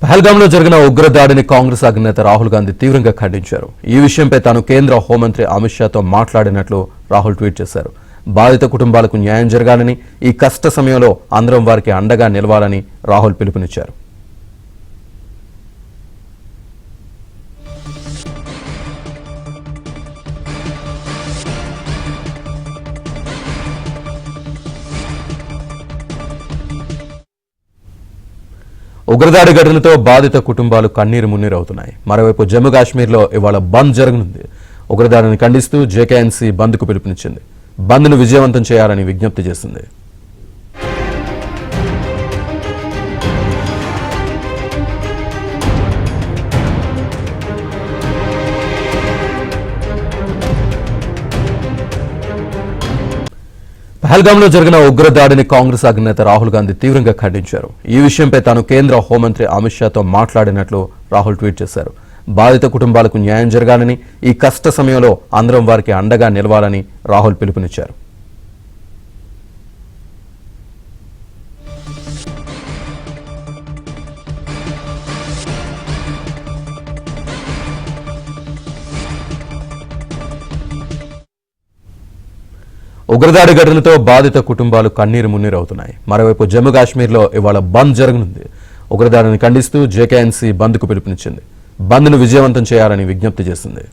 పహల్గాంలో జరిగిన ఉగ్రదాడిని కాంగ్రెస్ అధినేత రాహుల్ గాంధీ తీవ్రంగా ఖండించారు. ఈ విషయంపై తాను కేంద్ర హోంమంత్రి అమిత్ షాతో మాట్లాడినట్లు రాహుల్ ట్వీట్ చేశారు. బాధిత కుటుంబాలకు న్యాయం జరగాలని, ఈ కష్ట సమయంలో అందరం వారికి అండగా నిలవాలని రాహుల్ పిలుపునిచ్చారు. ఉగ్రదాడి ఘటనతో బాధిత కుటుంబాలు కన్నీరు మున్నీరవుతున్నాయి. మరోవైపు జమ్మూ కాశ్మీర్లో ఇవాళ బంద్ జరగనుంది. ఉగ్రదాడిని ఖండిస్తూ జేకేఎన్సీ బంద్కు పిలుపునిచ్చింది. బంద్ను విజయవంతం చేయాలని విజ్ఞప్తి చేసింది. పహల్గాంలో జరిగిన ఉగ్రదాడిని కాంగ్రెస్ అధినేత రాహుల్ గాంధీ తీవ్రంగా ఖండించారు. ఈ విషయంపై తాను కేంద్ర హోంమంత్రి అమిత్ షాతో మాట్లాడినట్లు రాహుల్ ట్వీట్ చేశారు. బాధిత కుటుంబాలకు న్యాయం జరగాలని, ఈ కష్ట సమయంలో అందరం వారికి అండగా నిలవాలని రాహుల్ పిలుపునిచ్చారు. ఉగ్రదాడి ఘటనతో బాధిత కుటుంబాలు కన్నీరు మున్నీరవుతున్నాయి. మరోవైపు జమ్మూ కాశ్మీర్లో ఇవాళ బంద్ జరగనుంది. ఉగ్రదాడిని ఖండిస్తూ జేకేఎన్సీ బంద్కు పిలుపునిచ్చింది. బంద్ను విజయవంతం చేయాలని విజ్ఞప్తి చేసింది.